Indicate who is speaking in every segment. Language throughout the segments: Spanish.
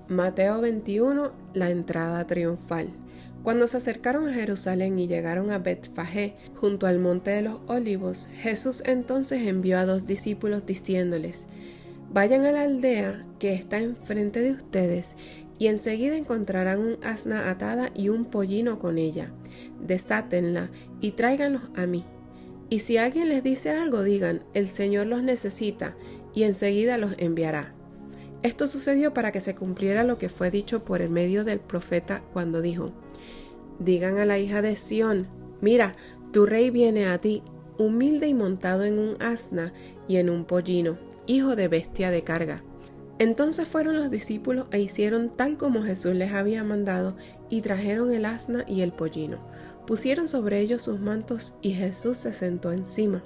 Speaker 1: Mateo 21, la entrada triunfal. Cuando se acercaron a Jerusalén y llegaron a Betfagé, junto al monte de los Olivos, Jesús entonces envió a 2 discípulos diciéndoles: Vayan a la aldea que está enfrente de ustedes, y enseguida encontrarán un asna atada y un pollino con ella. Desátenla y tráiganlos a mí. Y si alguien les dice algo, digan: el Señor los necesita, y enseguida los enviará. Esto sucedió para que se cumpliera lo que fue dicho por el medio del profeta cuando dijo: Digan a la hija de Sión: mira, tu rey viene a ti, humilde y montado en un asna y en un pollino, hijo de bestia de carga. Entonces fueron los discípulos e hicieron tal como Jesús les había mandado, y trajeron el asna y el pollino. Pusieron sobre ellos sus mantos y Jesús se sentó encima.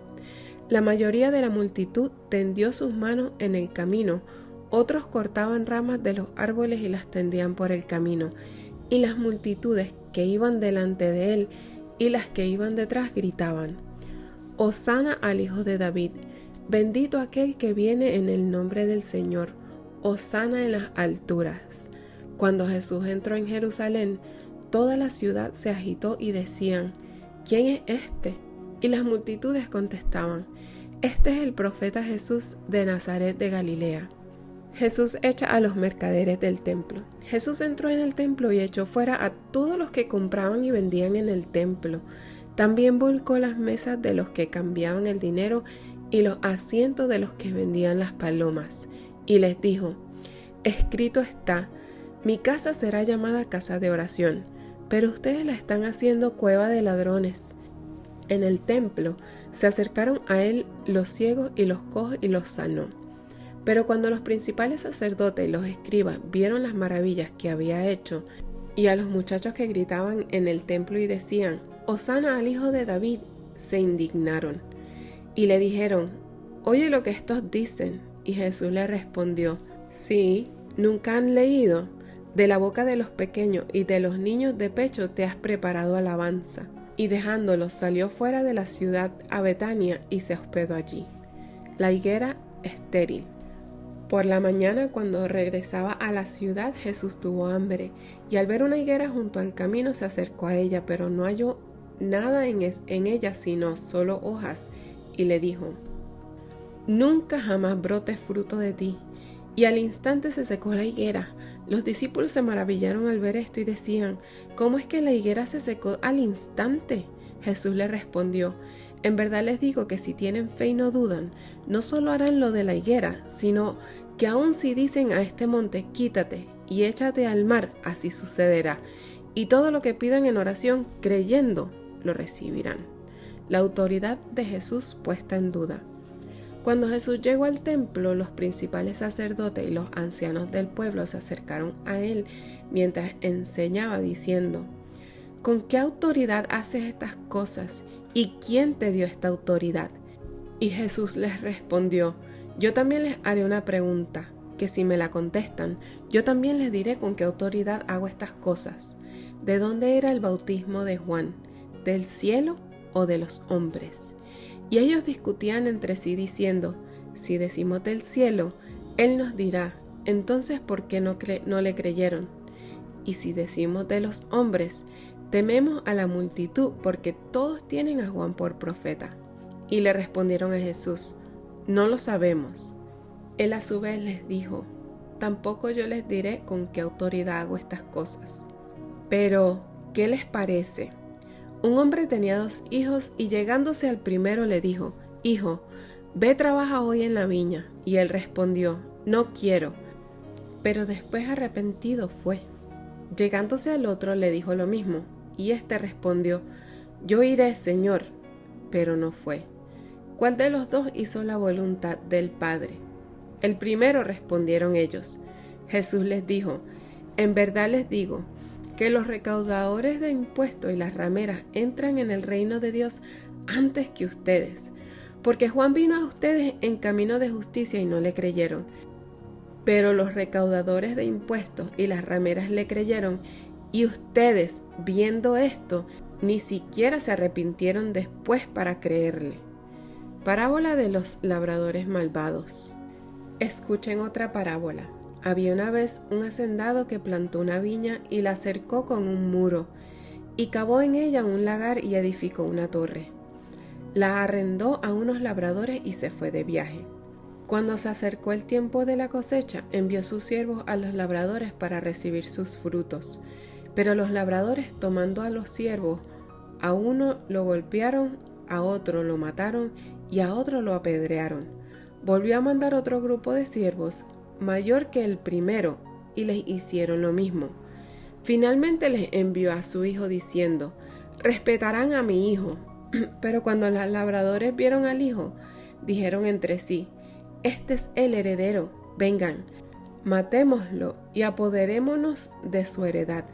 Speaker 1: La mayoría de la multitud tendió sus manos en el camino, otros cortaban ramas de los árboles y las tendían por el camino, y las multitudes que iban delante de él y las que iban detrás gritaban: Hosana al Hijo de David, bendito aquel que viene en el nombre del Señor, Hosana en las alturas. Cuando Jesús entró en Jerusalén, toda la ciudad se agitó y decían: ¿Quién es este? Y las multitudes contestaban: Este es el profeta Jesús de Nazaret de Galilea. Jesús echa a los mercaderes del templo. Jesús entró en el templo y echó fuera a todos los que compraban y vendían en el templo. También volcó las mesas de los que cambiaban el dinero y los asientos de los que vendían las palomas. Y les dijo: Escrito está: mi casa será llamada casa de oración, pero ustedes la están haciendo cueva de ladrones. En el templo se acercaron a él los ciegos y los cojos y los sanó. Pero cuando los principales sacerdotes y los escribas vieron las maravillas que había hecho, y a los muchachos que gritaban en el templo y decían: Hosana al Hijo de David, se indignaron. Y le dijeron: Oye lo que estos dicen. Y Jesús le respondió: Sí, ¿nunca han leído? De la boca de los pequeños y de los niños de pecho te has preparado alabanza. Y dejándolos salió fuera de la ciudad a Betania y se hospedó allí. La higuera estéril. Por la mañana, cuando regresaba a la ciudad, Jesús tuvo hambre, y al ver una higuera junto al camino se acercó a ella, pero no halló nada en ella sino solo hojas, y le dijo: Nunca jamás brote fruto de ti. Y al instante se secó la higuera. Los discípulos se maravillaron al ver esto y decían: ¿Cómo es que la higuera se secó al instante? Jesús les respondió: En verdad les digo que si tienen fe y no dudan, no solo harán lo de la higuera, sino que aun si dicen a este monte: quítate y échate al mar, así sucederá. Y todo lo que pidan en oración, creyendo, lo recibirán. La autoridad de Jesús puesta en duda. Cuando Jesús llegó al templo, los principales sacerdotes y los ancianos del pueblo se acercaron a él mientras enseñaba, diciendo: ¿Con qué autoridad haces estas cosas? ¿Y quién te dio esta autoridad? Y Jesús les respondió: Yo también les haré una pregunta, que si me la contestan, yo también les diré con qué autoridad hago estas cosas. ¿De dónde era el bautismo de Juan? ¿Del cielo o de los hombres? Y ellos discutían entre sí diciendo: Si decimos del cielo, él nos dirá: entonces ¿por qué no le creyeron? Y si decimos de los hombres, tememos a la multitud, porque todos tienen a Juan por profeta. Y le respondieron a Jesús: No lo sabemos. Él a su vez les dijo: Tampoco yo les diré con qué autoridad hago estas cosas. Pero, ¿qué les parece? Un hombre tenía 2 hijos y llegándose al primero le dijo: Hijo, ve, trabaja hoy en la viña. Y él respondió: No quiero. Pero después arrepentido fue. Llegándose al otro le dijo lo mismo, y éste respondió: Yo iré, Señor. Pero no fue. ¿Cuál de los 2 hizo la voluntad del Padre? El primero, respondieron ellos. Jesús les dijo: En verdad les digo que los recaudadores de impuestos y las rameras entran en el reino de Dios antes que ustedes, porque Juan vino a ustedes en camino de justicia y no le creyeron, pero los recaudadores de impuestos y las rameras le creyeron, y ustedes, viendo esto, ni siquiera se arrepintieron después para creerle. Parábola de los labradores malvados. Escuchen otra parábola. Había una vez un hacendado que plantó una viña y la cercó con un muro, y cavó en ella un lagar y edificó una torre. La arrendó a unos labradores y se fue de viaje. Cuando se acercó el tiempo de la cosecha, envió sus siervos a los labradores para recibir sus frutos. Pero los labradores, tomando a los siervos, a uno lo golpearon, a otro lo mataron y a otro lo apedrearon. Volvió a mandar otro grupo de siervos, mayor que el primero, y les hicieron lo mismo. Finalmente les envió a su hijo diciendo: «Respetarán a mi hijo». Pero cuando los labradores vieron al hijo, dijeron entre sí: «Este es el heredero, vengan, matémoslo y apoderémonos de su heredad».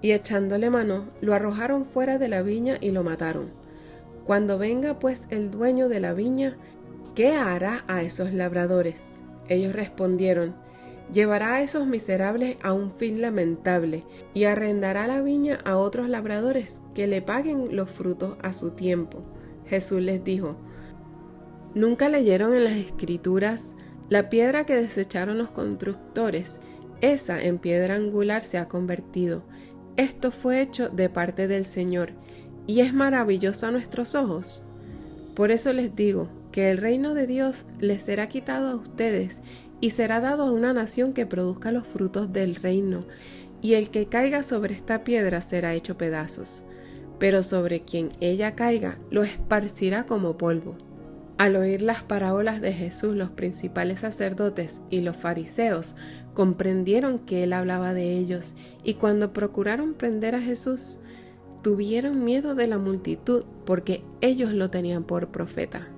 Speaker 1: Y echándole mano, lo arrojaron fuera de la viña y lo mataron. Cuando venga pues el dueño de la viña, ¿qué hará a esos labradores? Ellos respondieron: «Llevará a esos miserables a un fin lamentable y arrendará la viña a otros labradores que le paguen los frutos a su tiempo». Jesús les dijo: ¿Nunca leyeron en las Escrituras: la piedra que desecharon los constructores, esa en piedra angular se ha convertido? Esto fue hecho de parte del Señor, y es maravilloso a nuestros ojos. Por eso les digo que el reino de Dios les será quitado a ustedes y será dado a una nación que produzca los frutos del reino, y el que caiga sobre esta piedra será hecho pedazos, pero sobre quien ella caiga lo esparcirá como polvo. Al oír las parábolas de Jesús, los principales sacerdotes y los fariseos comprendieron que él hablaba de ellos, y cuando procuraron prender a Jesús, tuvieron miedo de la multitud porque ellos lo tenían por profeta.